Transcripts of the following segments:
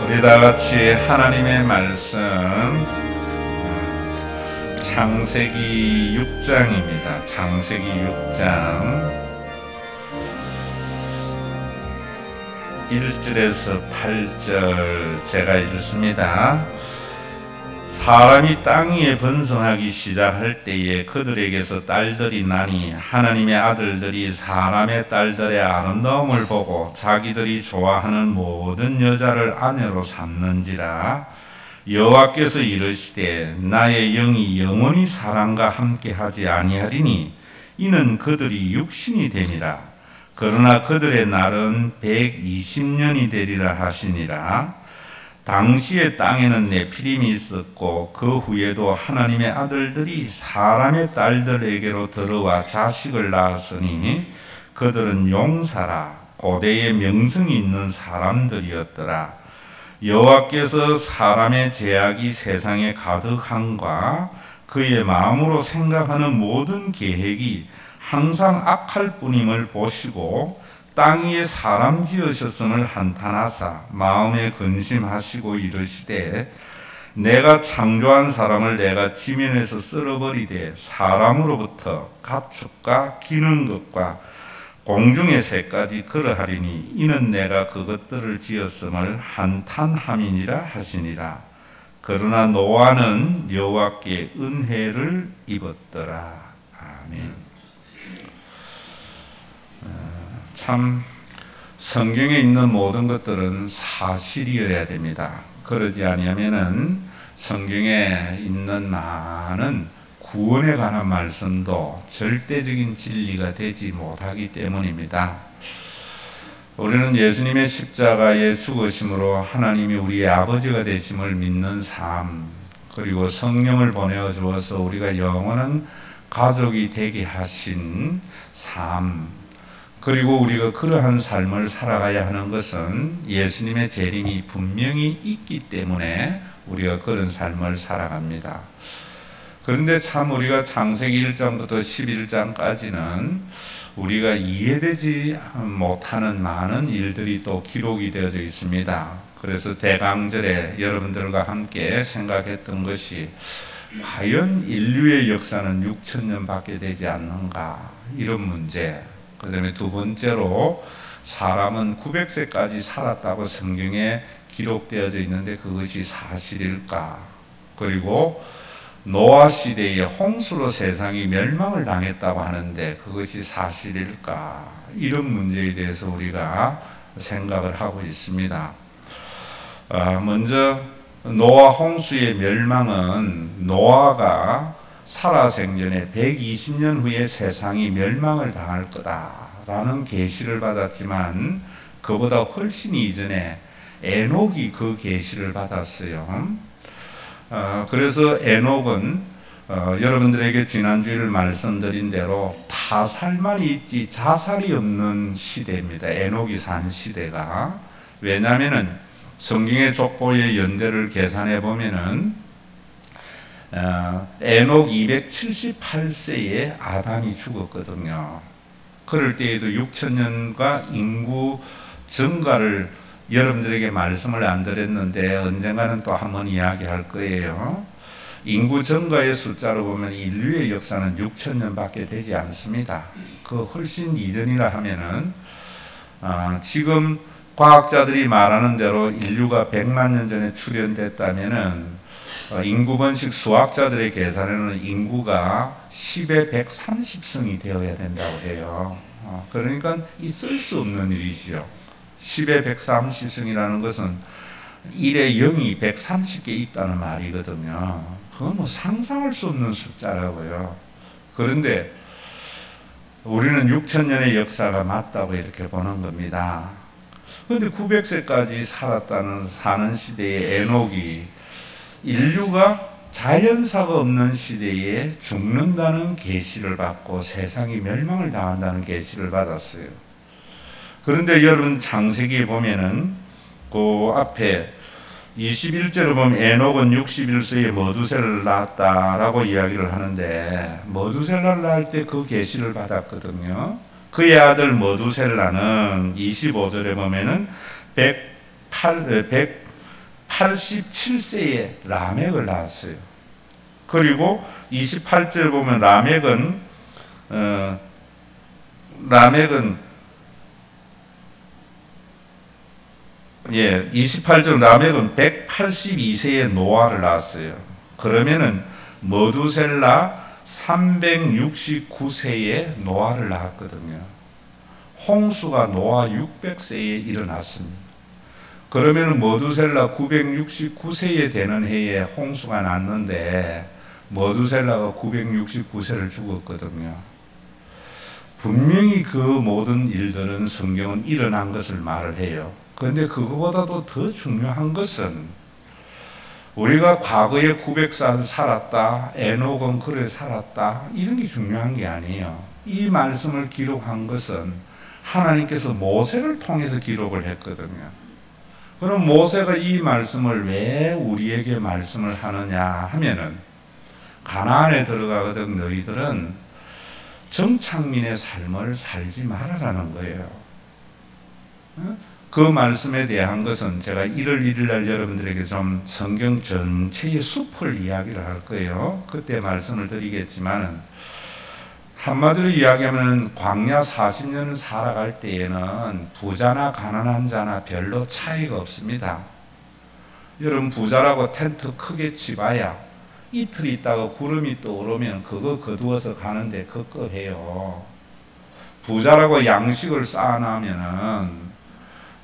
우리 다 같이 하나님의 말씀 창세기 6장입니다. 창세기 6장 1절에서 8절 제가 읽습니다. 사람이 땅 위에 번성하기 시작할 때에 그들에게서 딸들이 나니 하나님의 아들들이 사람의 딸들의 아름다움을 보고 자기들이 좋아하는 모든 여자를 아내로 삼는지라. 여호와께서 이르시되 나의 영이 영원히 사람과 함께하지 아니하리니 이는 그들이 육신이 되니라. 그러나 그들의 날은 120년이 되리라 하시니라. 당시의 땅에는 네피림이 있었고 그 후에도 하나님의 아들들이 사람의 딸들에게로 들어와 자식을 낳았으니 그들은 용사라 고대의 명성이 있는 사람들이었더라. 여호와께서 사람의 죄악이 세상에 가득함과 그의 마음으로 생각하는 모든 계획이 항상 악할 뿐임을 보시고 땅 위에 사람 지으셨음을 한탄하사 마음에 근심하시고 이르시되 내가 창조한 사람을 내가 지면에서 쓸어버리되 사람으로부터 가축과 기는 것과 공중의 새까지 그러하리니 이는 내가 그것들을 지었음을 한탄함이니라 하시니라. 그러나 노아는 여호와께 은혜를 입었더라. 아멘. 참 성경에 있는 모든 것들은 사실이어야 됩니다. 그러지 아니하면은 성경에 있는 많은 구원에 관한 말씀도 절대적인 진리가 되지 못하기 때문입니다. 우리는 예수님의 십자가의 죽으심으로 하나님이 우리의 아버지가 되심을 믿는 삶, 그리고 성령을 보내어 주어서 우리가 영원한 가족이 되게 하신 삶, 그리고 우리가 그러한 삶을 살아가야 하는 것은 예수님의 재림이 분명히 있기 때문에 우리가 그런 삶을 살아갑니다. 그런데 참 우리가 창세기 1장부터 11장까지는 우리가 이해되지 못하는 많은 일들이 또 기록이 되어져 있습니다. 그래서 대강절에 여러분들과 함께 생각했던 것이 과연 인류의 역사는 6,000년밖에 되지 않는가, 이런 문제. 그 다음에 두 번째로 사람은 900세까지 살았다고 성경에 기록되어져 있는데 그것이 사실일까? 그리고 노아 시대에 홍수로 세상이 멸망을 당했다고 하는데 그것이 사실일까? 이런 문제에 대해서 우리가 생각을 하고 있습니다. 먼저 노아 홍수의 멸망은 노아가 살아생전에 120년 후에 세상이 멸망을 당할 거다라는 계시를 받았지만 그보다 훨씬 이전에 에녹이 그 계시를 받았어요. 그래서 에녹은 여러분들에게 지난주일 말씀드린 대로 타살만 있지 자살이 없는 시대입니다. 에녹이 산 시대가. 왜냐하면은 성경의 족보의 연대를 계산해 보면은 에녹 278세에 아담이 죽었거든요. 그럴 때에도 6,000년과 인구 증가를 여러분들에게 말씀을 안 드렸는데 언젠가는 또 한번 이야기할 거예요. 인구 증가의 숫자로 보면 인류의 역사는 6,000년밖에 되지 않습니다. 그 훨씬 이전이라 하면은 지금 과학자들이 말하는 대로 인류가 100만 년 전에 출현됐다면은 인구 번식 수학자들의 계산에는 인구가 10의 130승이 되어야 된다고 해요. 그러니까 있을 수 없는 일이죠. 10의 130승이라는 것은 1의 0이 130개 있다는 말이거든요. 그건 뭐 상상할 수 없는 숫자라고요. 그런데 우리는 6,000년의 역사가 맞다고 이렇게 보는 겁니다. 그런데 900세까지 사는 시대의 에녹이 인류가 자연사가 없는 시대에 죽는다는 계시를 받고 세상이 멸망을 당한다는 계시를 받았어요. 그런데 여러분 창세기에 보면은 그 앞에 21절을 보면 에녹은 61세에 머두셀라를 낳았다라고 이야기를 하는데 머두셀라를 낳을 때 그 계시를 받았거든요. 그의 아들 머두셀라는 25절에 보면은 87세에 라멕을 낳았어요. 그리고 28절 보면 라멕은 28절 라멕은 182세에 노아를 낳았어요. 그러면은 머두셀라 369세에 노아를 낳았거든요. 홍수가 노아 600세에 일어났습니다. 그러면 머두셀라 969세에 되는 해에 홍수가 났는데 머두셀라가 969세를 죽었거든요. 분명히 그 모든 일들은 성경은 일어난 것을 말을 해요. 그런데 그거보다도 더 중요한 것은 우리가 과거에 900살 살았다, 에녹은 그래 살았다, 이런 게 중요한 게 아니에요. 이 말씀을 기록한 것은 하나님께서 모세를 통해서 기록을 했거든요. 그럼 모세가 이 말씀을 왜 우리에게 말씀을 하느냐 하면은 가나안에 들어가거든 너희들은 정착민의 삶을 살지 말아라는 거예요. 그 말씀에 대한 것은 제가 1월 1일 날 여러분들에게 좀 성경 전체의 숲을 이야기를 할 거예요. 그때 말씀을 드리겠지만 한마디로 이야기하면 광야 40년을 살아갈 때에는 부자나 가난한 자나 별로 차이가 없습니다. 여러분 부자라고 텐트 크게 치봐야 이틀 있다가 구름이 떠오르면 그거 거두어서 가는데 급급해요. 부자라고 양식을 쌓아놓으면은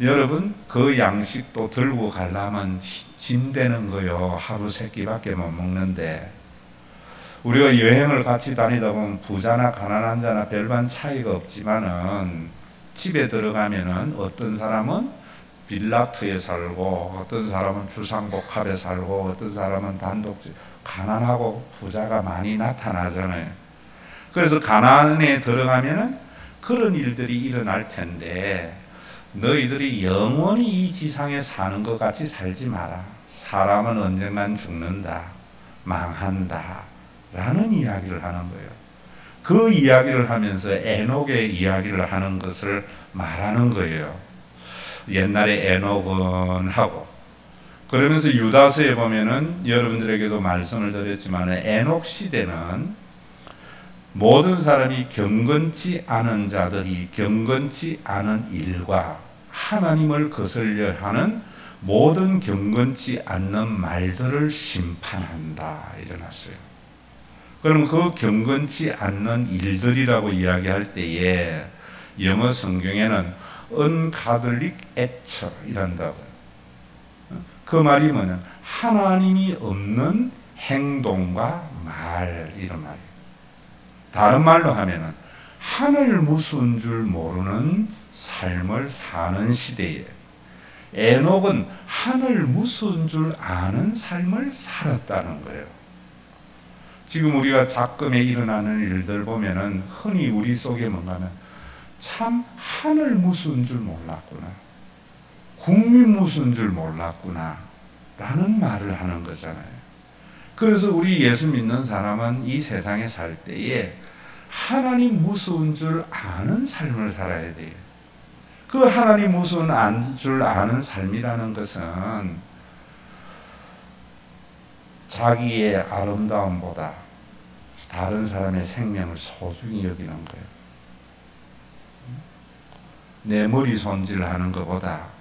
여러분 그 양식도 들고 가려면 짐 되는 거요. 하루 세 끼밖에 못 먹는데 우리가 여행을 같이 다니다 보면 부자나 가난한 자나 별반 차이가 없지만은 집에 들어가면은 어떤 사람은 빌라트에 살고 어떤 사람은 주상복합에 살고 어떤 사람은 단독집, 가난하고 부자가 많이 나타나잖아요. 그래서 가난에 들어가면은 그런 일들이 일어날 텐데 너희들이 영원히 이 지상에 사는 것 같이 살지 마라. 사람은 언젠간 죽는다. 망한다. 라는 이야기를 하는 거예요. 그 이야기를 하면서 에녹의 이야기를 하는 것을 말하는 거예요. 옛날에 에녹은 하고 그러면서 유다서에 보면은 여러분들에게도 말씀을 드렸지만 에녹 시대는 모든 사람이 경건치 않은 자들이 경건치 않은 일과 하나님을 거슬려 하는 모든 경건치 않는 말들을 심판한다 일어났어요. 그럼 그 경건치 않는 일들이라고 이야기할 때에 영어 성경에는 ungodly act 이란다고요. 그 말이 뭐냐면 하나님이 없는 행동과 말 이런 말이에요. 다른 말로 하면은 하늘 무서운 줄 모르는 삶을 사는 시대에 에녹은 하늘 무서운 줄 아는 삶을 살았다는 거예요. 지금 우리가 작금에 일어나는 일들 보면은 흔히 우리 속에 뭔가 하면 참 하늘 무서운 줄 몰랐구나. 국민 무서운 줄 몰랐구나. 라는 말을 하는 거잖아요. 그래서 우리 예수 믿는 사람은 이 세상에 살 때에 하나님 무서운 줄 아는 삶을 살아야 돼요. 그 하나님 무서운 줄 아는 삶이라는 것은 자기의 아름다움보다 다른 사람의 생명을 소중히 여기는 거예요. 내 머리 손질하는 것보다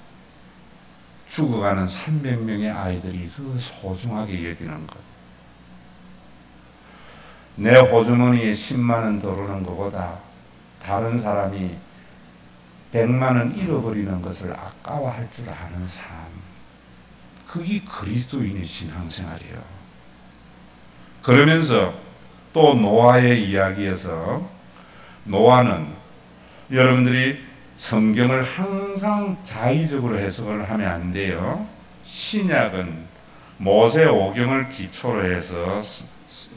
죽어가는 300명의 아이들이 더 소중하게 여기는 것. 내 호주머니에 10만 원 들어오는 것보다 다른 사람이 100만 원 잃어버리는 것을 아까워할 줄 아는 삶. 그게 그리스도인의 신앙생활이에요. 그러면서 또 노아의 이야기에서 노아는 여러분들이 성경을 항상 자의적으로 해석을 하면 안 돼요. 신약은 모세 오경을 기초로 해서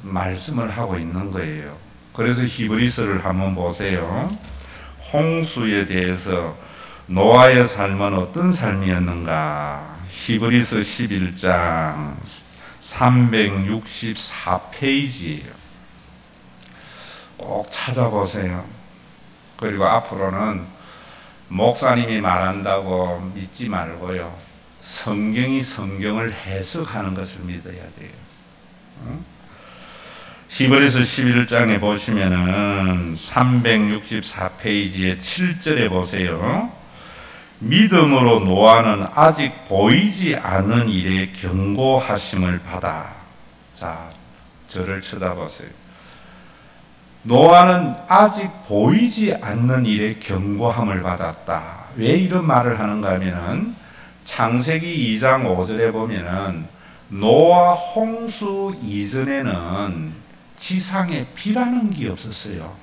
말씀을 하고 있는 거예요. 그래서 히브리서를 한번 보세요. 홍수에 대해서 노아의 삶은 어떤 삶이었는가? 히브리서 11장 364페이지예요. 꼭 찾아보세요. 그리고 앞으로는 목사님이 말한다고 믿지 말고요. 성경이 성경을 해석하는 것을 믿어야 돼요. 히브리서 11장에 보시면은 364페이지의 7절에 보세요. 믿음으로 노아는 아직 보이지 않은 일에 경고하심을 받아. 자, 저를 쳐다보세요. 노아는 아직 보이지 않는 일에 경고함을 받았다. 왜 이런 말을 하는가 하면은 창세기 2장 5절에 보면은 노아 홍수 이전에는 지상에 비라는 게 없었어요.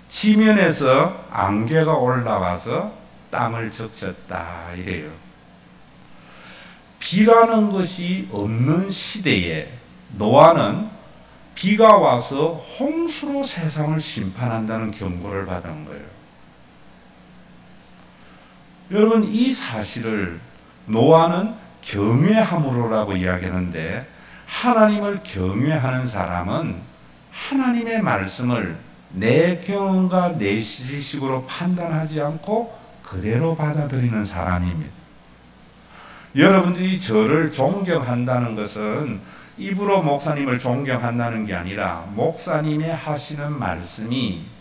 지면에서 안개가 올라와서 땅을 적셨다 이래요. 비라는 것이 없는 시대에 노아는 비가 와서 홍수로 세상을 심판한다는 경고를 받은 거예요. 여러분, 이 사실을 노아는 경외함으로라고 이야기하는데, 하나님을 경외하는 사람은 하나님의 말씀을 내 경험과 내 지식으로 판단하지 않고 그대로 받아들이는 사람입니다. 여러분들이 저를 존경한다는 것은 입으로 목사님을 존경한다는 게 아니라 목사님의 하시는 말씀이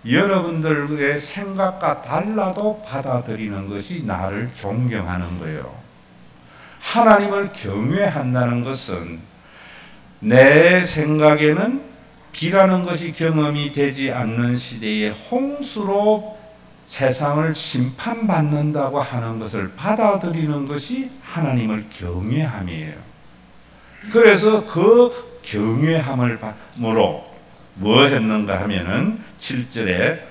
여러분들의 생각과 달라도 받아들이는 것이 나를 존경하는 거예요. 하나님을 경외한다는 것은 내 생각에는 비라는 것이 경험이 되지 않는 시대에 홍수로 세상을 심판받는다고 하는 것을 받아들이는 것이 하나님을 경외함이에요. 그래서 그 경외함으로 뭐 했는가 하면은 7절에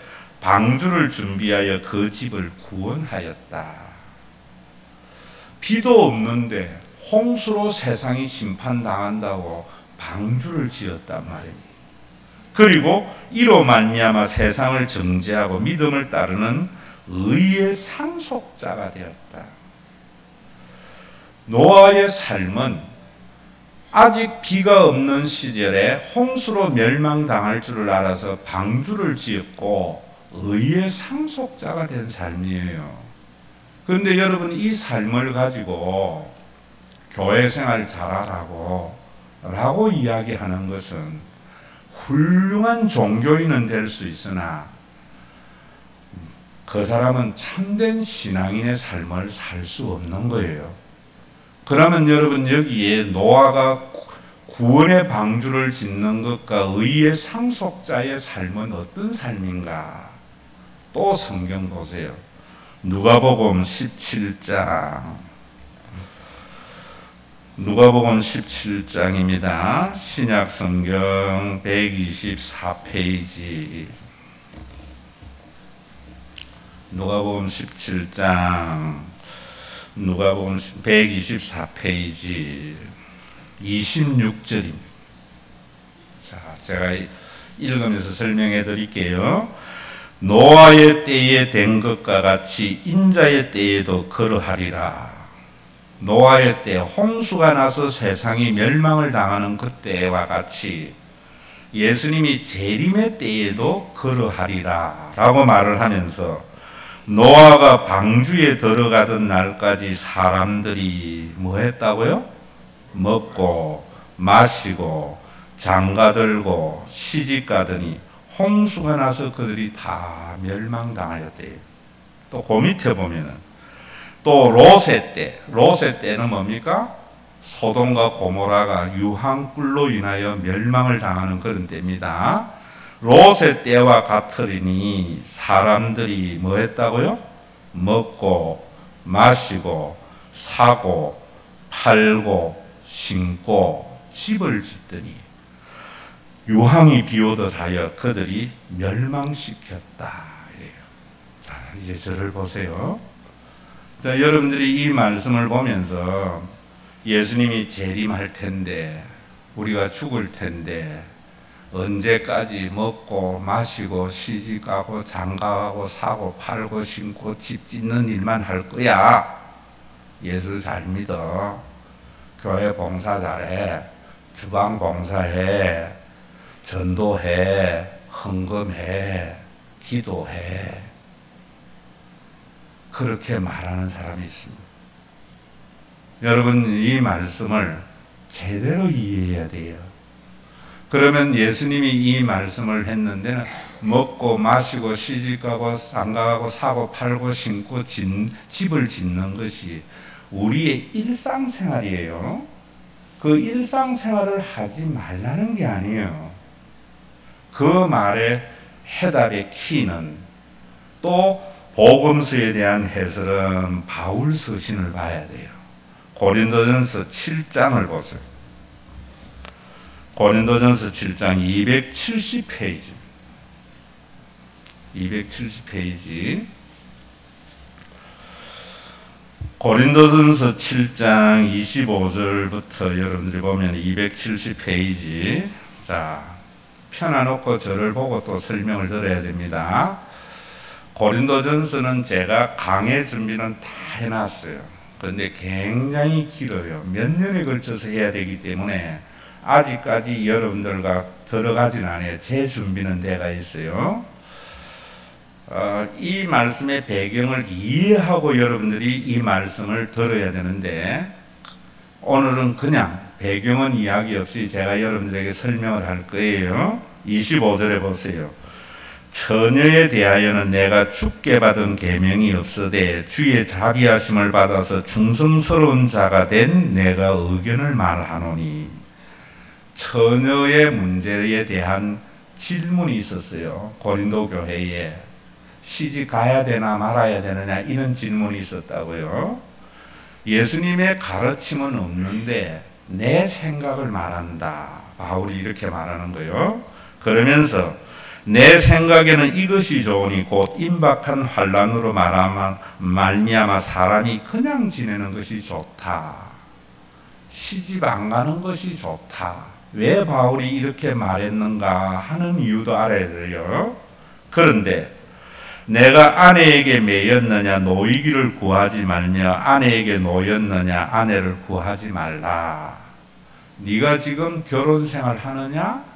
방주를 준비하여 그 집을 구원하였다. 비도 없는데 홍수로 세상이 심판당한다고 방주를 지었단 말입니다. 그리고 이로 말미암아 세상을 정죄하고 믿음을 따르는 의의 상속자가 되었다. 노아의 삶은 아직 비가 없는 시절에 홍수로 멸망당할 줄을 알아서 방주를 지었고 의의 상속자가 된 삶이에요. 그런데 여러분, 이 삶을 가지고 교회 생활 잘하라고 라고 이야기하는 것은 훌륭한 종교인은 될 수 있으나 그 사람은 참된 신앙인의 삶을 살 수 없는 거예요. 그러면 여러분, 여기에 노아가 구원의 방주를 짓는 것과 의의 상속자의 삶은 어떤 삶인가? 또 성경 보세요. 누가복음 17장. 누가복음 17장입니다. 신약 성경 124페이지. 누가복음 17장. 누가복음 124페이지 26절입니다. 자, 제가 읽으면서 설명해 드릴게요. 노아의 때에 된 것과 같이 인자의 때에도 그러하리라. 노아의 때 홍수가 나서 세상이 멸망을 당하는 그때와 같이 예수님이 재림의 때에도 그러하리라 라고 말을 하면서 노아가 방주에 들어가던 날까지 사람들이 뭐 했다고요? 먹고 마시고 장가들고 시집가더니 홍수가 나서 그들이 다 멸망당하였대요. 또 그 밑에 보면은 또 롯의 때는 뭡니까? 소돔과 고모라가 유황불로 인하여 멸망을 당하는 그런 때입니다. 롯의 때와 같으리니 사람들이 뭐 했다고요? 먹고 마시고 사고 팔고 신고 집을 짓더니 유황이 비오듯 하여 그들이 멸망시켰다. 이래요. 자, 이제 저를 보세요. 자, 여러분들이 이 말씀을 보면서 예수님이 재림할 텐데, 우리가 죽을 텐데, 언제까지 먹고 마시고 시집가고 장가가고 사고 팔고 신고 집 짓는 일만 할 거야? 예수 잘 믿어. 교회 봉사 잘해. 주방 봉사해. 전도해. 헌금해. 기도해. 그렇게 말하는 사람이 있습니다. 여러분, 이 말씀을 제대로 이해해야 돼요. 그러면 예수님이 이 말씀을 했는데 먹고 마시고 시집가고 장가가고 사고 팔고 신고 집을 짓는 것이 우리의 일상생활이에요. 그 일상생활을 하지 말라는 게 아니에요. 그 말의 해답의 키는 또 복음서에 대한 해설은 바울 서신을 봐야 돼요. 고린도전서 7장을 보세요. 고린도전서 7장 270페이지. 270페이지. 고린도전서 7장 25절부터 여러분들이 보면 270페이지. 자, 펴놔놓고 저를 보고 또 설명을 들어야 됩니다. 고린도전서는 제가 강의 준비는 다 해놨어요. 그런데 굉장히 길어요. 몇 년에 걸쳐서 해야 되기 때문에 아직까지 여러분들과 들어가진 않아요. 제 준비는 돼가 있어요. 이 말씀의 배경을 이해하고 여러분들이 이 말씀을 들어야 되는데 오늘은 그냥 배경은 이야기 없이 제가 여러분들에게 설명을 할 거예요. 25절에 보세요. 처녀에 대하여는 내가 주께 받은 계명이 없으되 주의 자비하심을 받아서 충성스러운 자가 된 내가 의견을 말하노니. 처녀의 문제에 대한 질문이 있었어요. 고린도 교회에. 시집 가야 되나 말아야 되느냐 이런 질문이 있었다고요. 예수님의 가르침은 없는데 내 생각을 말한다. 바울이 이렇게 말하는 거예요. 그러면서 내 생각에는 이것이 좋으니 곧 임박한 환난으로 말미암아 사람이 그냥 지내는 것이 좋다. 시집 안 가는 것이 좋다. 왜 바울이 이렇게 말했는가 하는 이유도 알아야 돼요. 그런데 내가 아내에게 매였느냐 노이기를 구하지 말며 아내에게 노였느냐 아내를 구하지 말라. 네가 지금 결혼생활 하느냐?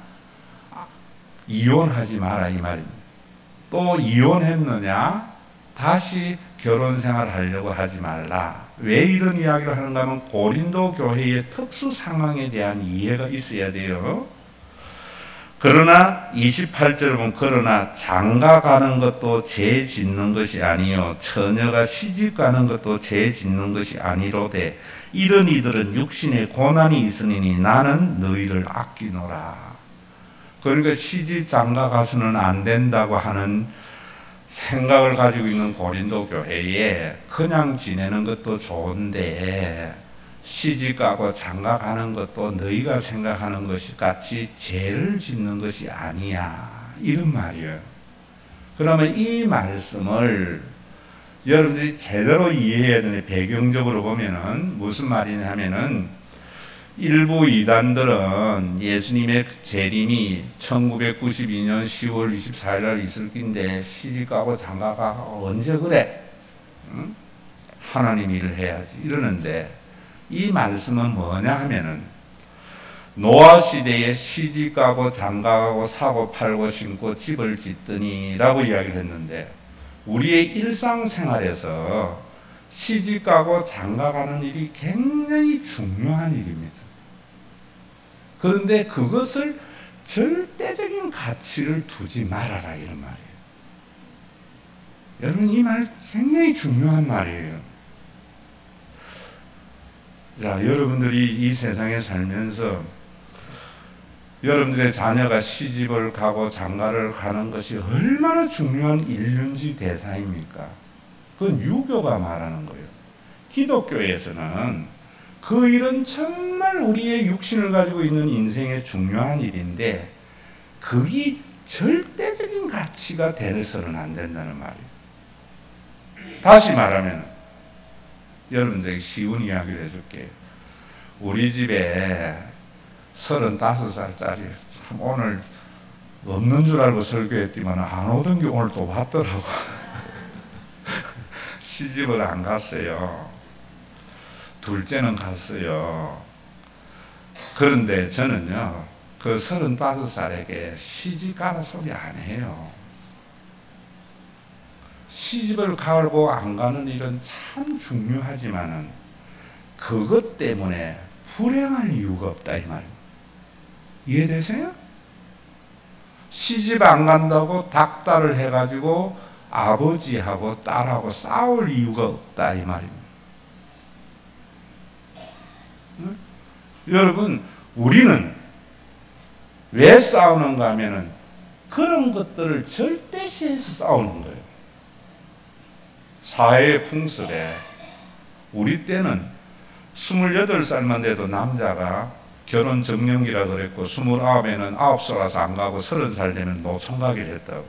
이혼하지 마라 이 말입니다. 또 이혼했느냐? 다시 결혼생활 하려고 하지 말라. 왜 이런 이야기를 하는가 하면 고린도 교회의 특수 상황에 대한 이해가 있어야 돼요. 그러나 28절에 보면 그러나 장가 가는 것도 죄 짓는 것이 아니요 처녀가 시집 가는 것도 죄 짓는 것이 아니로되 이런 이들은 육신에 고난이 있으니 나는 너희를 아끼노라. 그러니까 시집 장가 가서는 안 된다고 하는 생각을 가지고 있는 고린도 교회에 그냥 지내는 것도 좋은데 시집가고 장가가는 것도 너희가 생각하는 것이 같이 죄를 짓는 것이 아니야. 이런 말이에요. 그러면 이 말씀을 여러분들이 제대로 이해해야 되는 배경적으로 보면은 무슨 말이냐면은 일부 이단들은 예수님의 재림이 1992년 10월 24일 날 있을 낀데 시집가고 장가가고 언제 그래? 응? 하나님 일을 해야지 이러는데 이 말씀은 뭐냐 하면은 노아 시대에 시집가고 장가가고 사고 팔고 신고 집을 짓더니 라고 이야기를 했는데 우리의 일상생활에서 시집가고 장가가는 일이 굉장히 중요한 일입니다. 그런데 그것을 절대적인 가치를 두지 말아라 이런 말이에요. 여러분 이 말 굉장히 중요한 말이에요. 자, 여러분들이 이 세상에 살면서 여러분들의 자녀가 시집을 가고 장가를 가는 것이 얼마나 중요한 인륜지 대사입니까? 그건 유교가 말하는 거예요. 기독교에서는 그 일은 정말 우리의 육신을 가지고 있는 인생의 중요한 일인데 그게 절대적인 가치가 되어서는 안 된다는 말이에요. 다시 말하면 여러분들에게 쉬운 이야기를 해줄게요. 우리 집에 35살짜리 오늘 없는 줄 알고 설교했지만 안 오던 게 오늘 또 왔더라고. 시집을 안 갔어요. 둘째는 갔어요. 그런데 저는요 그 35살에게 시집 가라 소리 안 해요. 시집을 가고 안 가는 일은 참 중요하지만은 그것 때문에 불행할 이유가 없다 이 말입니다. 이해되세요? 시집 안 간다고 닥달을 해가지고 아버지하고 딸하고 싸울 이유가 없다 이 말입니다. 응? 여러분, 우리는 왜 싸우는가 하면은 그런 것들을 절대시해서 싸우는 거예요. 사회의 풍습에 우리 때는 28살만 돼도 남자가 결혼 정년기라 그랬고 29에는 9살라서 안 가고 30살 되면 노총각이를 했다고.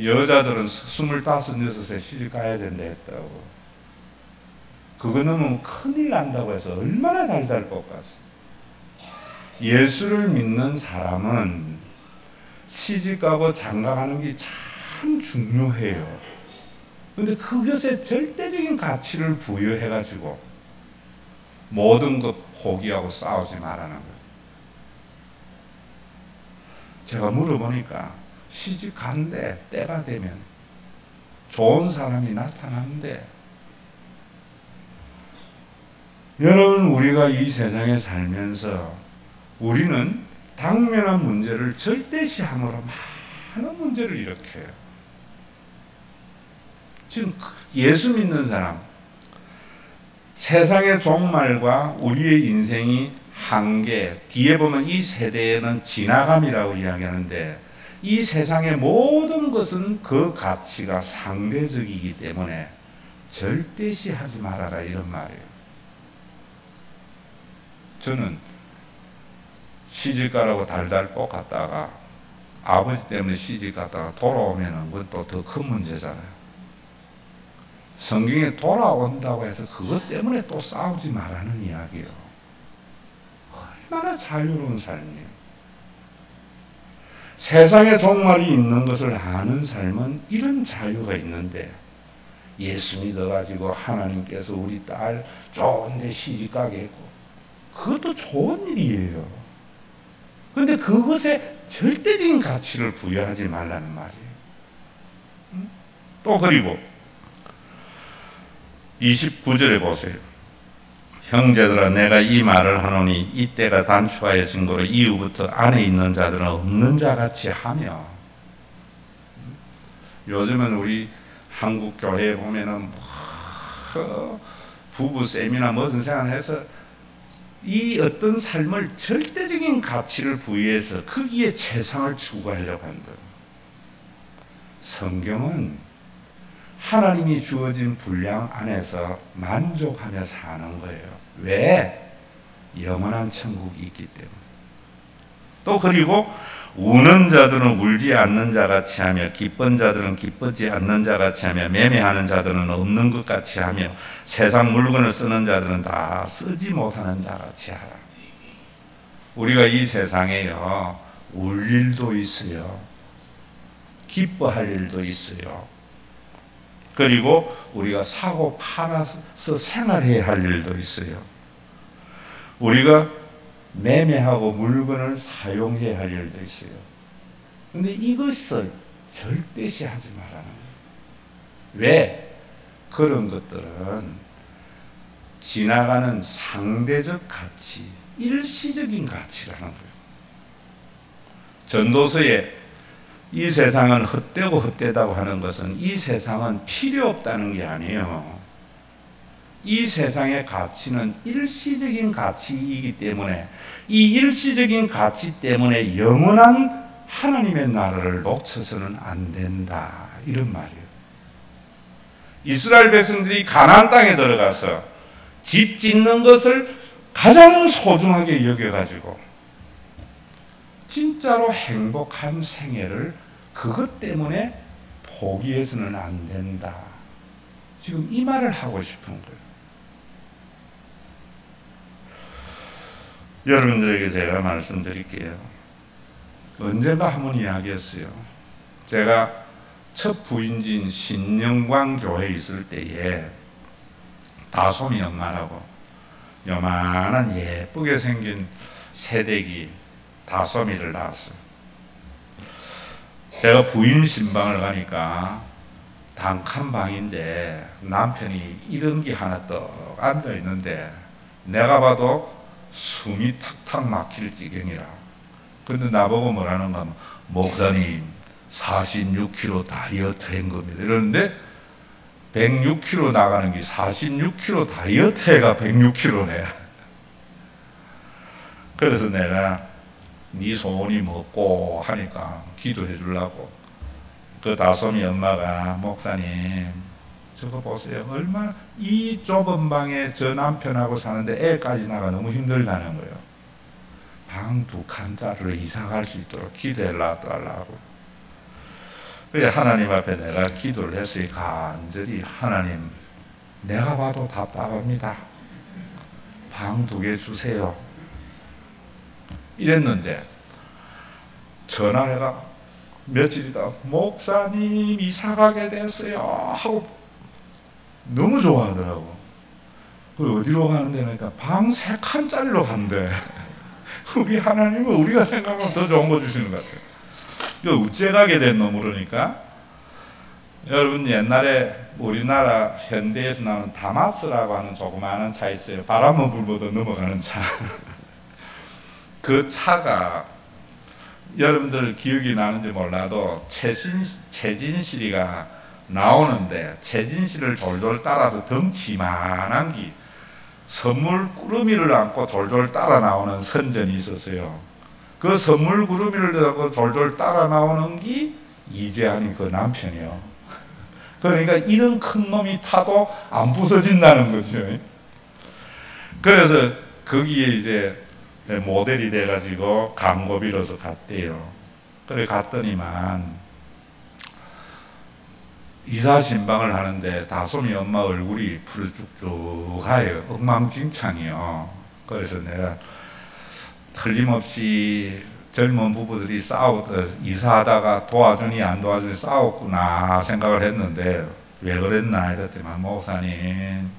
여자들은 25, 6에 시집 가야 된다 했다고. 그거 넘으면 큰일 난다고 해서 얼마나 달달 볶았어. 예수를 믿는 사람은 시집가고 장가가는 게 참 중요해요. 근데 그것에 절대적인 가치를 부여해가지고 모든 것 포기하고 싸우지 말라는 거예요. 제가 물어보니까 시집 간대, 때가 되면 좋은 사람이 나타난대. 여러분, 우리가 이 세상에 살면서 우리는 당면한 문제를 절대시함으로 많은 문제를 일으켜요. 지금 예수 믿는 사람, 세상의 종말과 우리의 인생이 한계, 뒤에 보면 이 세대에는 지나감이라고 이야기하는데 이 세상의 모든 것은 그 가치가 상대적이기 때문에 절대시하지 말아라 이런 말이에요. 저는 시집가라고 달달 볶았다가 아버지 때문에 시집갔다가 돌아오면 그건 또 더 큰 문제잖아요. 성경에 돌아온다고 해서 그것 때문에 또 싸우지 말라는 이야기예요. 얼마나 자유로운 삶이에요. 세상에 종말이 있는 것을 아는 삶은 이런 자유가 있는데 예수 믿어가지고 하나님께서 우리 딸 좋은 데 시집가게 했고 그것도 좋은 일이에요. 그런데 그것에 절대적인 가치를 부여하지 말라는 말이에요. 또 그리고 29절에 보세요. 형제들아, 내가 이 말을 하노니 이때가 단축하여 증거로 이후부터 안에 있는 자들은 없는 자같이 하며. 요즘은 우리 한국 교회에 보면은 부부 세미나 무슨 생각해서 이 어떤 삶을 절대적인 가치를 부여해서 거기에 최상을 추구하려고 한다. 성경은 하나님이 주어진 분량 안에서 만족하며 사는 거예요. 왜? 영원한 천국이 있기 때문에. 또 그리고 우는 자들은 울지 않는 자같이 하며 기쁜 자들은 기쁘지 않는 자같이 하며 매매하는 자들은 없는 것 같이 하며 세상 물건을 쓰는 자들은 다 쓰지 못하는 자같이 하라. 우리가 이 세상에요, 울 일도 있어요. 기뻐할 일도 있어요. 그리고 우리가 사고 팔아서 생활해야 할 일도 있어요. 우리가 매매하고 물건을 사용해야 할 일도 있어요. 그런데 이것을 절대시하지 말라는 거예요. 왜? 그런 것들은 지나가는 상대적 가치, 일시적인 가치라는 거예요. 전도서에 이 세상은 헛되고 헛되다고 하는 것은 이 세상은 필요 없다는 게 아니에요. 이 세상의 가치는 일시적인 가치이기 때문에 이 일시적인 가치 때문에 영원한 하나님의 나라를 놓쳐서는 안 된다. 이런 말이에요. 이스라엘 백성들이 가나안 땅에 들어가서 집 짓는 것을 가장 소중하게 여겨가지고 진짜로 행복한 생애를 그것 때문에 포기해서는 안 된다. 지금 이 말을 하고 싶은 거예요. 여러분들에게 제가 말씀드릴게요. 언젠가 한번 이야기했어요. 제가 첫 부인지인 신영광 교회에 있을 때에 다솜이 엄마라고 요만한 예쁘게 생긴 새댁이 다솜이를 낳았어요. 제가 부인 신방을 가니까 단칸 방인데 남편이 이런기 하나 떡 앉아 있는데 내가 봐도 숨이 탁탁 막힐 지경이라. 근데 나보고 뭐라는가, 목사님 46kg 다이어트 한 겁니다. 이러는데 106kg 나가는 게 46kg 다이어트 해가 106kg네. 그래서 내가 네 소원이 뭐고 하니까 기도해 주려고. 그 다솜이 엄마가, 목사님 저거 보세요, 얼마나 이 좁은 방에 저 남편하고 사는데 애까지 나가 너무 힘들다는 거예요. 방 2칸짜리로 이사 갈 수 있도록 기도해달라고. 그래 하나님 앞에 내가 기도를 했어요. 간절히, 하나님 내가 봐도 답답합니다. 방 2개 주세요. 이랬는데 전화해가 며칠이다, 목사님 이사가게 됐어요 하고 너무 좋아하더라고. 그리고 어디로 가는데 그러니까 방 3칸짜리로 간대. 우리 하나님은 우리가 생각하면 더 좋은 거 주시는 것 같아요. 어째 가게 됐노 물으니까, 여러분 옛날에 우리나라 현대에서 나오는 다마스라고 하는 조그마한 차 있어요. 바람은 불보도 넘어가는 차. 그 차가 여러분들 기억이 나는지 몰라도 최진실이가 나오는데 최진실을 졸졸 따라서 덩치만한 기 선물 꾸러미를 안고 졸졸 따라 나오는 선전이 있었어요. 그 선물 꾸러미를 들고 졸졸 따라 나오는 게 이재한이 그 남편이요. 그러니까 이런 큰 놈이 타도 안 부서진다는 거죠. 그래서 거기에 이제 모델이 돼가지고 광고 빌어서 갔대요. 그래 갔더니만 이사 신방을 하는데 다솜이 엄마 얼굴이 푸르쭉쭉하요. 엉망진창이요. 그래서 내가 틀림없이 젊은 부부들이 이사하다가 도와주니 안 도와주니 싸웠구나 생각을 했는데, 왜 그랬나 이랬더니, 목사님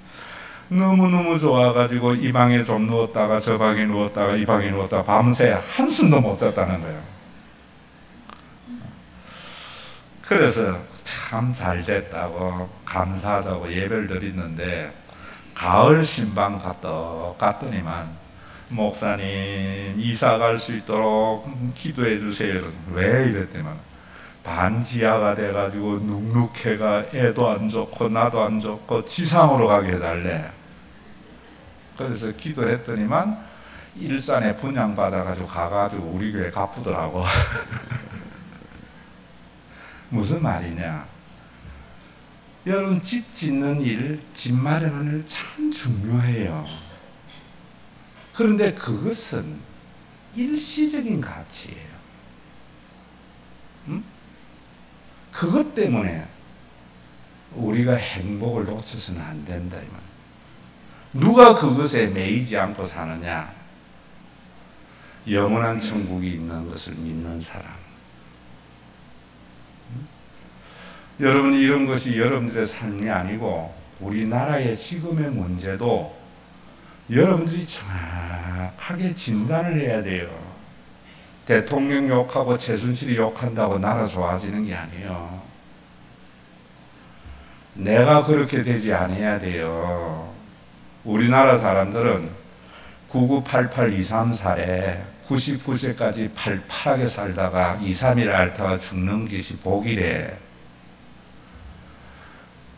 너무너무 좋아가지고 이 방에 좀 누웠다가 저 방에 누웠다가 이 방에 누웠다가 밤새 한숨도 못 잤다는 거예요. 그래서 참 잘됐다고 감사하다고 예배를 드렸는데, 가을 신방 갔더니만 목사님 이사 갈 수 있도록 기도해 주세요. 왜 이랬더니만 반지하가 돼가지고 눅눅해가 애도 안 좋고 나도 안 좋고 지상으로 가게 해달래. 그래서 기도했더니만 일산에 분양받아가지고 가가지고 우리 교회 갚으더라고. 무슨 말이냐, 여러분 집 짓는 일, 집 마련하는 일 참 중요해요. 그런데 그것은 일시적인 가치예요. 그것 때문에 우리가 행복을 놓쳐서는 안 된다 이 말. 누가 그것에 매이지 않고 사느냐? 영원한 천국이 있는 것을 믿는 사람. 여러분 이런 것이 여러분들의 삶이 아니고 우리나라의 지금의 문제도 여러분들이 정확하게 진단을 해야 돼요. 대통령 욕하고 최순실이 욕한다고 나라 좋아지는 게 아니에요. 내가 그렇게 되지 않아야 돼요. 우리나라 사람들은 9988 234에 99세까지 팔팔하게 살다가 2, 3일 앓다가 죽는 것이 복이래.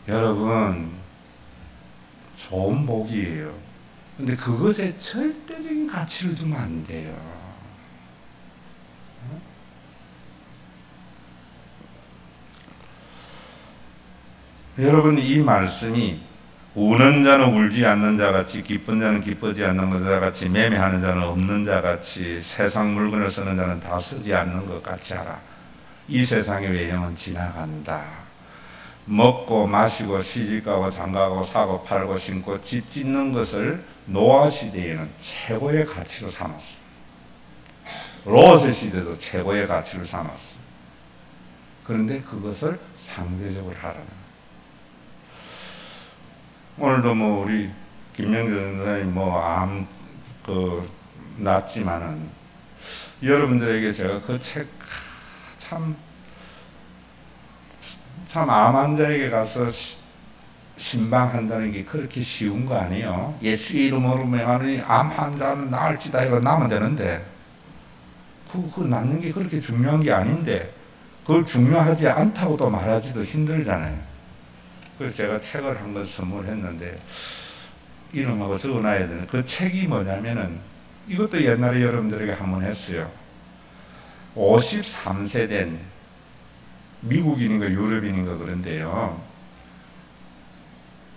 여러분 좋은 복이에요. 근데 그것에 절대적인 가치를 두면 안 돼요. 여러분 이 말씀이 우는 자는 울지 않는 자같이 기쁜 자는 기쁘지 않는 자같이 매매하는 자는 없는 자같이 세상 물건을 쓰는 자는 다 쓰지 않는 것 같이 하라. 이 세상의 외형은 지나간다. 먹고 마시고 시집가고 장가가고 사고 팔고 신고 집 짓는 것을 노아 시대에는 최고의 가치로 삼았어. 롯의 시대도 최고의 가치를 삼았어. 그런데 그것을 상대적으로 하라는. 오늘도 뭐 우리 김명재 전사님 암 났지만은 여러분들에게 제가 그 책 참 참 암 환자에게 가서 신방한다는 게 그렇게 쉬운 거 아니에요. 예수 이름으로 명하니 암 환자는 나을지다 이거 나면 되는데 그 낫는 게 그렇게 중요한 게 아닌데 그걸 중요하지 않다고도 말하지도 힘들잖아요. 그래서 제가 책을 한 권 선물했는데 이름하고 적어놔야 되는 그 책이 뭐냐면은 이것도 옛날에 여러분들에게 한번 했어요. 53세 된 미국인인가 유럽인인가 그런데요.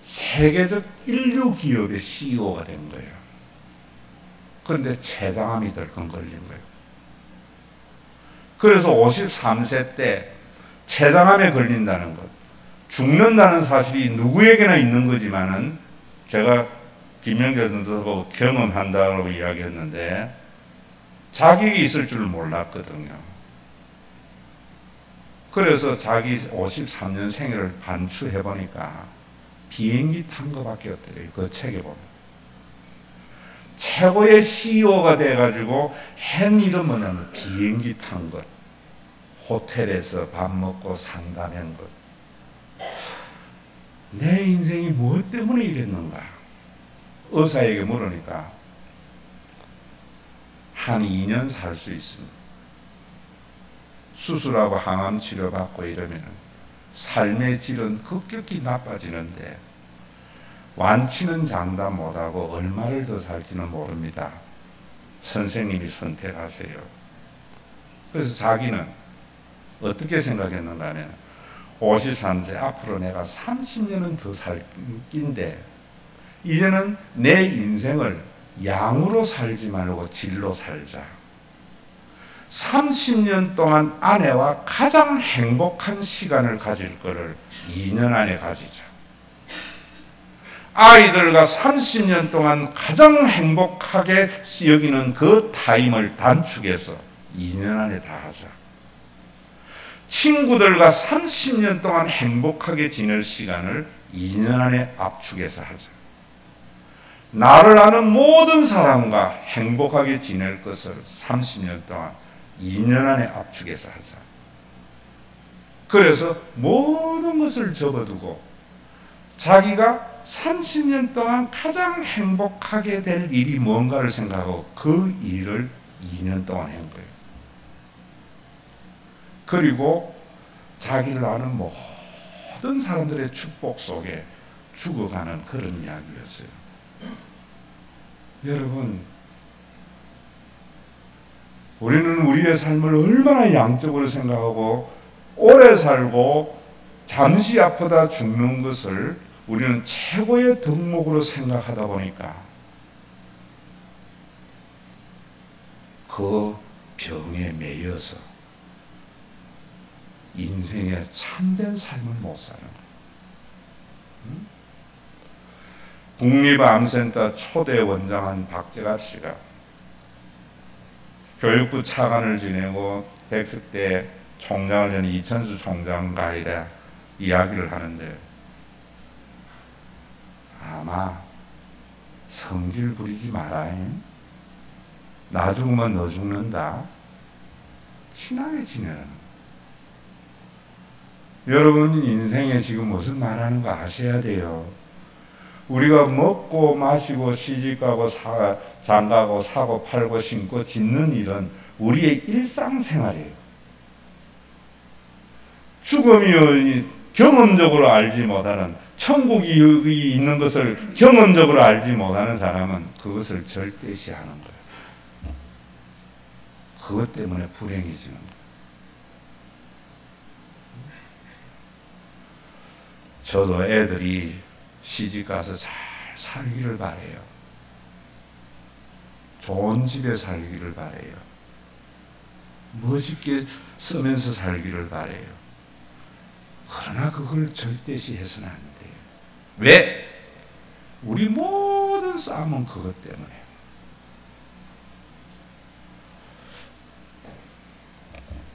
세계적 인류 기업의 CEO가 된 거예요. 그런데 췌장암이 덜컹 걸린 거예요. 그래서 53세 때 췌장암에 걸린다는 것, 죽는다는 사실이 누구에게나 있는 거지만은 제가 김영재 선수하고 경험한다고 이야기했는데 자기에게 있을 줄 몰랐거든요. 그래서 자기 53년 생애를 반추해보니까 비행기 탄 것밖에 없더래요. 그 책에 보면. 최고의 CEO가 돼가지고 한 일은 뭐냐면 비행기 탄 것, 호텔에서 밥 먹고 상담한 것. 내 인생이 무엇 때문에 이랬는가? 의사에게 물으니까 한 2년 살 수 있습니다. 수술하고 항암 치료받고 이러면 삶의 질은 급격히 나빠지는데 완치는 장담 못하고 얼마를 더 살지는 모릅니다. 선생님이 선택하세요. 그래서 자기는 어떻게 생각했는가 하면 53세 앞으로 내가 30년은 더 살 낀데 이제는 내 인생을 양으로 살지 말고 질로 살자. 30년 동안 아내와 가장 행복한 시간을 가질 거를 2년 안에 가지자. 아이들과 30년 동안 가장 행복하게 여기는 그 타임을 단축해서 2년 안에 다 하자. 친구들과 30년 동안 행복하게 지낼 시간을 2년 안에 압축해서 하자. 나를 아는 모든 사람과 행복하게 지낼 것을 30년 동안 2년 안에 압축해서 하자. 그래서 모든 것을 접어두고 자기가 30년 동안 가장 행복하게 될 일이 뭔가를 생각하고 그 일을 2년 동안 한 거예요. 그리고 자기를 아는 모든 사람들의 축복 속에 죽어가는 그런 이야기였어요. 여러분, 우리는 우리의 삶을 얼마나 양적으로 생각하고 오래 살고 잠시 아프다 죽는 것을 우리는 최고의 덕목으로 생각하다 보니까 그 병에 매여서 인생의 참된 삶을 못 사는 거예요. 국립암센터 초대 원장한 박재갑 씨가 교육부 차관을 지내고 백석 때 총장을 지낸 이천수 총장과 이래 이야기를 하는데 아마 성질 부리지 마라. 나 죽으면 너 죽는다. 친하게 지내라는. 여러분 인생에 지금 무슨 말하는 거 아셔야 돼요. 우리가 먹고 마시고 시집가고 장가고 사고 팔고 신고 짓는 일은 우리의 일상생활이에요. 죽음이 경험적으로 알지 못하는, 천국이 있는 것을 경험적으로 알지 못하는 사람은 그것을 절대시하는 거예요. 그것 때문에 불행해지는 거예요. 저도 애들이 시집가서 잘 살기를 바래요. 좋은 집에 살기를 바래요. 멋있게 쓰면서 살기를 바래요. 그러나 그걸 절대시해서는 안 돼요. 왜? 우리 모든 싸움은 그것 때문에.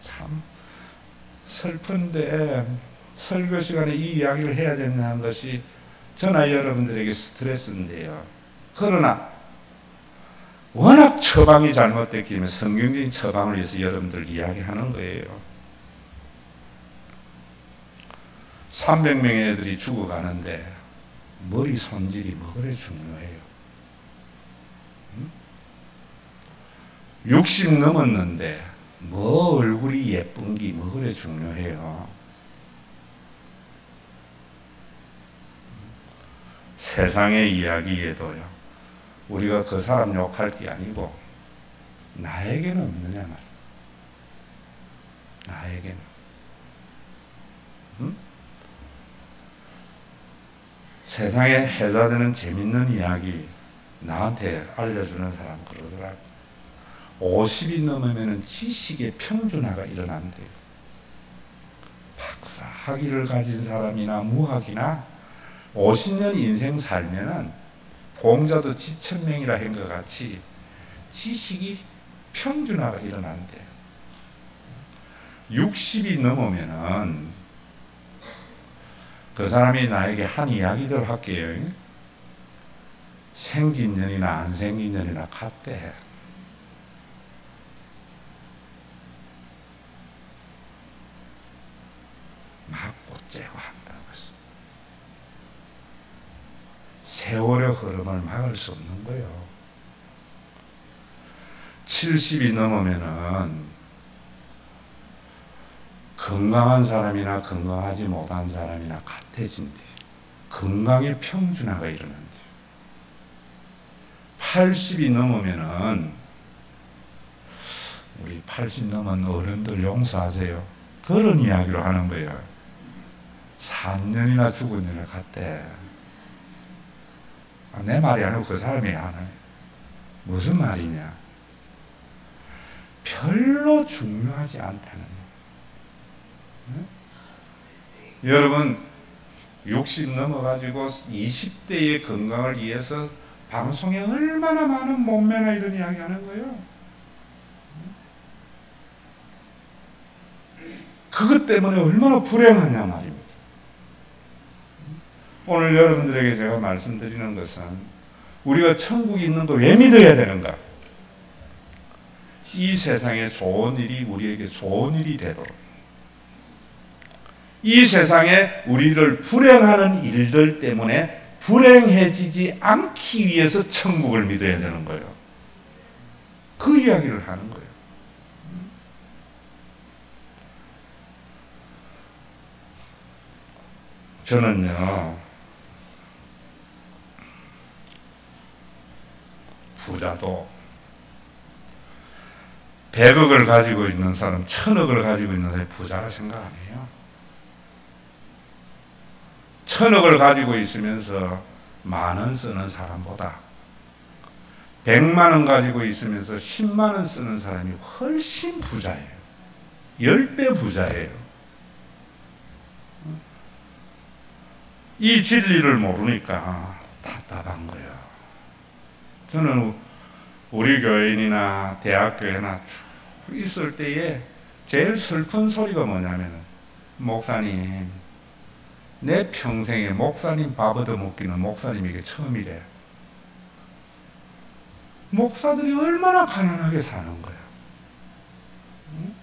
참 슬픈데 설교 시간에 이 이야기를 해야 된다는 것이 저나 여러분들에게 스트레스인데요. 그러나 워낙 처방이 잘못됐기 때문에 성경적인 처방을 위해서 여러분들 이야기하는 거예요. 300명의 애들이 죽어가는데 머리 손질이 뭐 그래 중요해요? 60 넘었는데 뭐 얼굴이 예쁜 게 뭐 그래 중요해요? 세상의 이야기에도요, 우리가 그 사람 욕할 게 아니고 나에게는 없느냐 말이야. 나에게는. 세상에 해자되는 재밌는 이야기 나한테 알려주는 사람 그러더라고. 50이 넘으면 지식의 평준화가 일어난대요. 박사 학위를 가진 사람이나 무학이나 50년 인생 살면은 공자도 지천명이라 한 것 같이 지식이 평준화가 일어난대요. 60이 넘으면은 그 사람이 나에게 한 이야기들 할게요. 생긴 년이나 안 생긴 년이나 같대. 막고 째고 한다고 했어. 세월의 흐름을 막을 수 없는 거예요. 70이 넘으면은 건강한 사람이나 건강하지 못한 사람이나 같아진대. 건강의 평준화가 일어난대. 80이 넘으면은, 우리 80 넘은 어른들 용서하세요. 그런 이야기로 하는 거예요. 3년이나 죽은 년을 같대. 내 말이 아니고 그 사람이 하네. 무슨 말이냐? 별로 중요하지 않다는. 여러분 60 넘어가지고 20대의 건강을 위해서 방송에 얼마나 많은 몸매나 이런 이야기 하는 거예요. 그것 때문에 얼마나 불행하냐 말입니다. 오늘 여러분들에게 제가 말씀드리는 것은 우리가 천국이 있는 거 왜 믿어야 되는가? 이 세상에 좋은 일이 우리에게 좋은 일이 되도록, 이 세상에 우리를 불행하는 일들 때문에 불행해지지 않기 위해서 천국을 믿어야 되는 거예요. 그 이야기를 하는 거예요. 저는요, 부자도 100억을 가지고 있는 사람, 1000억을 가지고 있는 사람이 부자라 생각 안 해요. 1000억을 가지고 있으면서 10,000원 쓰는 사람보다 100만원 가지고 있으면서 10만원 쓰는 사람이 훨씬 부자예요. 10배 부자예요. 이 진리를 모르니까 답답한 거예요. 저는 우리 교인이나 대학교에나 쭉 있을 때에 제일 슬픈 소리가 뭐냐면, 목사님, 내 평생에 목사님 밥 얻어먹기는 목사님에게 처음이래. 목사들이 얼마나 가난하게 사는 거야. 응?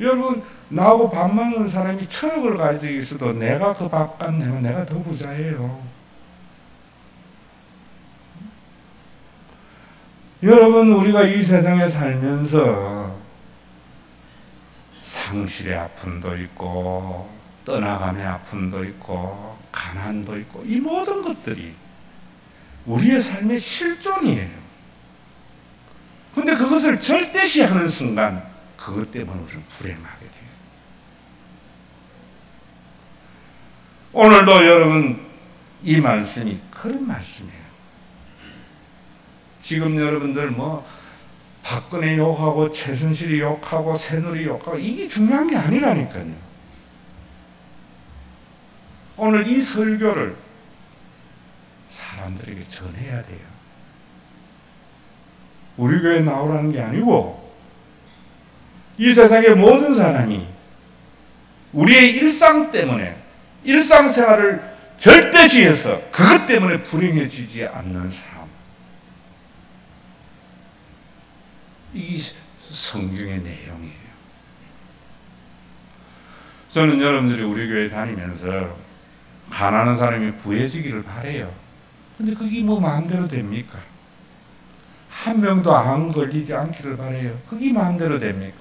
여러분, 나하고 밥 먹는 사람이 1,000억을 가지고 있어도 내가 그 밥값 내면 내가 더 부자예요. 여러분, 우리가 이 세상에 살면서 상실의 아픔도 있고 떠나감의 아픔도 있고 가난도 있고, 이 모든 것들이 우리의 삶의 실존이에요. 근데 그것을 절대시하는 순간 그것 때문에 우리는 불행하게 돼요. 오늘도 여러분, 이 말씀이 그런 말씀이에요. 지금 여러분들 박근혜 욕하고 최순실이 욕하고 새누리 욕하고 이게 중요한 게 아니라니까요. 오늘 이 설교를 사람들에게 전해야 돼요. 우리 교회에 나오라는 게 아니고 이 세상의 모든 사람이 우리의 일상 때문에, 일상생활을 절대시해서 그것 때문에 불행해지지 않는 삶, 이 성경의 내용이에요. 저는 여러분들이 우리 교회 다니면서 가난한 사람이 부해지기를 바래요. 근데 그게 뭐 마음대로 됩니까? 한 명도 암 걸리지 않기를 바래요. 그게 마음대로 됩니까?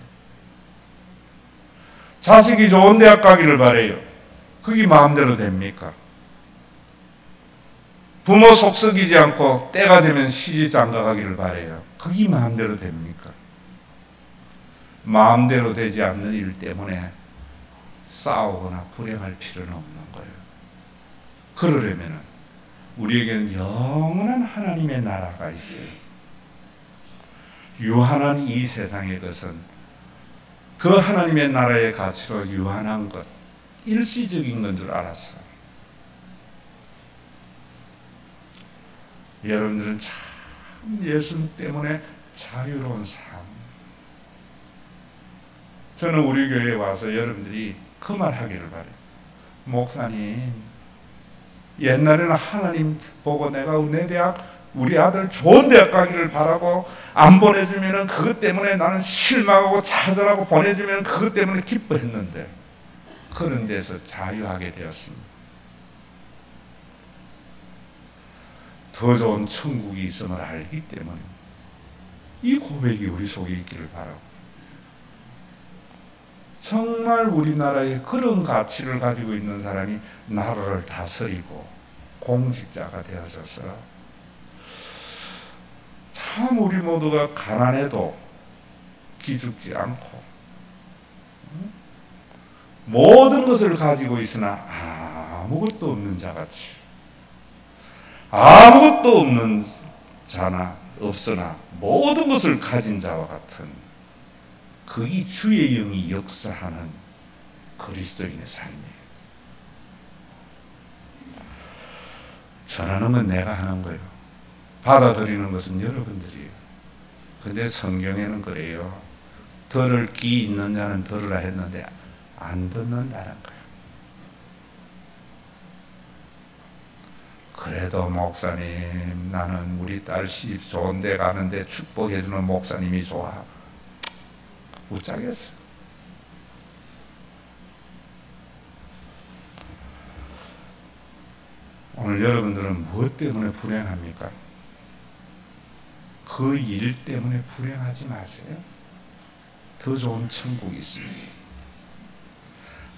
자식이 좋은 대학 가기를 바래요. 그게 마음대로 됩니까? 부모 속 썩이지 않고 때가 되면 시집 장가 가기를 바래요. 그게 마음대로 됩니까? 마음대로 되지 않는 일 때문에 싸우거나 불행할 필요는 없는 거예요. 그러려면 우리에게는 영원한 하나님의 나라가 있어요. 유한한 이 세상의 것은 그 하나님의 나라의 가치로 유한한 것, 일시적인 건 줄 알았어요. 여러분들은 참 예수 때문에 자유로운 삶. 저는 우리 교회에 와서 여러분들이 그 말 하기를 바래요. 목사님, 옛날에는 하나님 보고 내가 우리 아들 좋은 대학 가기를 바라고 안 보내주면 그것 때문에 나는 실망하고 차절하고 보내주면 그것 때문에 기뻐했는데 그런 데서 자유하게 되었습니다. 더 좋은 천국이 있음을 알기 때문에 이 고백이 우리 속에 있기를 바라고, 정말 우리나라에 그런 가치를 가지고 있는 사람이 나라를 다스리고 공직자가 되어져서 참 우리 모두가 가난해도 기죽지 않고 모든 것을 가지고 있으나 아무것도 없는 자같이, 아무것도 없는 자나 없으나 모든 것을 가진 자와 같은, 그게 주의 영이 역사하는 그리스도인의 삶이에요. 전하는 건 내가 하는 거예요. 받아들이는 것은 여러분들이에요. 근데 성경에는 그래요. 들을 귀 있는 자는 들으라 했는데 안 듣는다는 거예요. 그래도 목사님, 나는 우리 딸 시집 좋은 데 가는데 축복해주는 목사님이 좋아. 웃자겠어요. 오늘 여러분들은 무엇 때문에 불행합니까? 그 일 때문에 불행하지 마세요. 더 좋은 천국이 있습니다.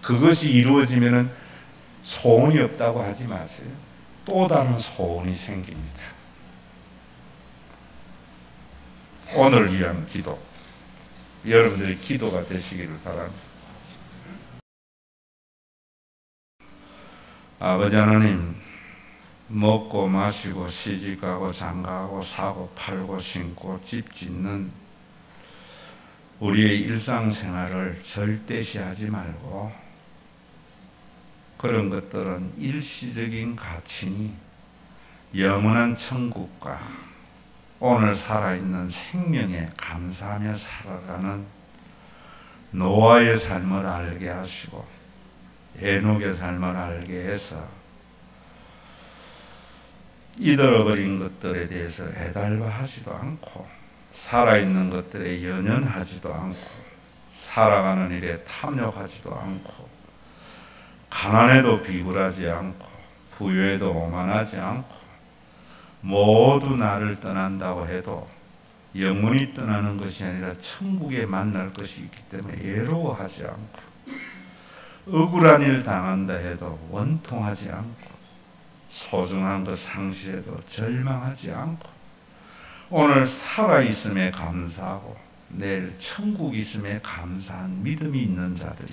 그것이 이루어지면 소원이 없다고 하지 마세요. 또 다른 소원이 생깁니다. 오늘 위한 기도, 여러분들의 기도가 되시기를 바랍니다. 아버지 하나님, 먹고 마시고 시집가고 장가가고 사고 팔고 신고 집 짓는 우리의 일상생활을 절대시하지 말고, 그런 것들은 일시적인 가치니 영원한 천국과 오늘 살아있는 생명에 감사하며 살아가는 노아의 삶을 알게 하시고 에녹의 삶을 알게 해서 잊어버린 것들에 대해서 애달바하지도 않고 살아있는 것들에 연연하지도 않고 살아가는 일에 탐욕하지도 않고 가난에도 비굴하지 않고 부유에도 오만하지 않고 모두 나를 떠난다고 해도 영원히 떠나는 것이 아니라 천국에 만날 것이 있기 때문에 외로워하지 않고 억울한 일 당한다 해도 원통하지 않고 소중한 것 상실해도 절망하지 않고 오늘 살아있음에 감사하고 내일 천국 있음에 감사한 믿음이 있는 자들이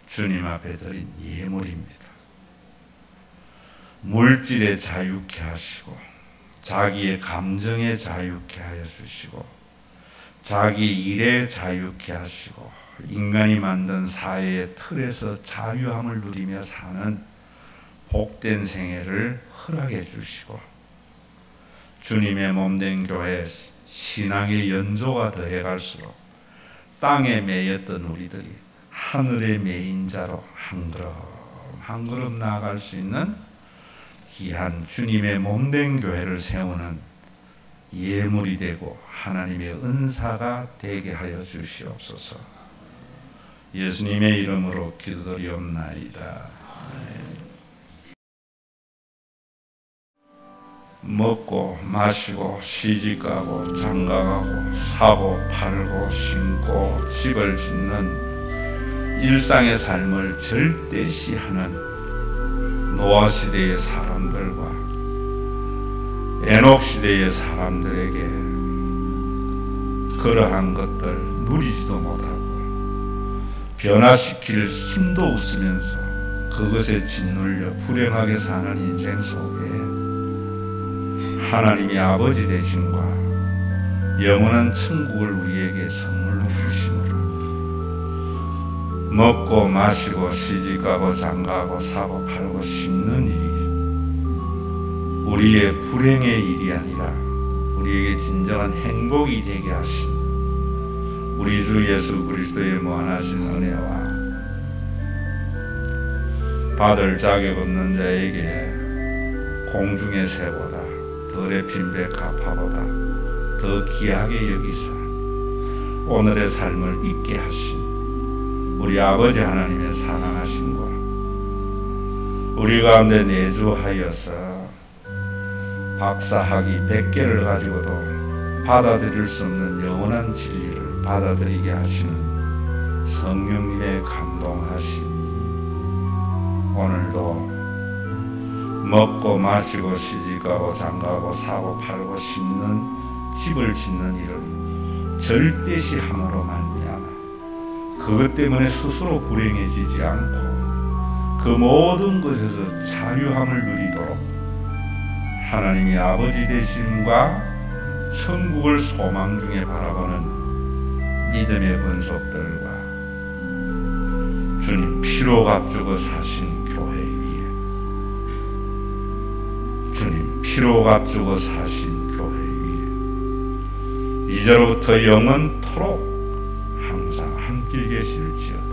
주님 앞에 드린 예물입니다. 물질에 자유케 하시고 자기의 감정에 자유케 하여 주시고 자기 일에 자유케 하시고 인간이 만든 사회의 틀에서 자유함을 누리며 사는 복된 생애를 허락해 주시고 주님의 몸된 교회 신앙의 연조가 더해갈수록 땅에 매였던 우리들이 하늘의 매인 자로 한 걸음 한 걸음 나아갈 수 있는 귀한 주님의 몸된 교회를 세우는 예물이 되고 하나님의 은사가 되게 하여 주시옵소서. 예수님의 이름으로 기도드리옵나이다. 먹고 마시고 시집가고 장가가고 사고 팔고 신고 집을 짓는 일상의 삶을 절대시하는 노아 시대의 사람들과 에녹 시대의 사람들에게 그러한 것들 누리지도 못하고 변화시킬 힘도 없으면서 그것에 짓눌려 불행하게 사는 인생 속에 하나님이 아버지 되심과 영원한 천국을 우리에게 선물로 주심으로 먹고 마시고 시집가고 장가가고 사고 팔고 심는 일이 우리의 불행의 일이 아니라 우리에게 진정한 행복이 되게 하신 우리 주 예수 그리스도의 무한하신 은혜와 받을 자격 없는 자에게 공중의 새보다 더 래핀 백합화보다 더 귀하게 여기사 오늘의 삶을 있게 하신 우리 아버지 하나님의 사랑하심과 우리 가운데 내주하여서 박사학위 100개를 가지고도 받아들일 수 없는 영원한 진리를 받아들이게 하시는 성령님의 감동하심이 오늘도 먹고 마시고 시집가고 장가가고 사고 팔고 심는 집을 짓는 일을 절대시함으로 말미암아 그것 때문에 스스로 불행해지지 않고 그 모든 것에서 자유함을 누리도록 하나님이 아버지 되심과 천국을 소망 중에 바라보는 믿음의 권속들과 주님 피로 값주고 사신 교회 위에 주님 피로 값주고 사신 교회 위에 이제로부터 영원토록 항상 함께 계실지어다.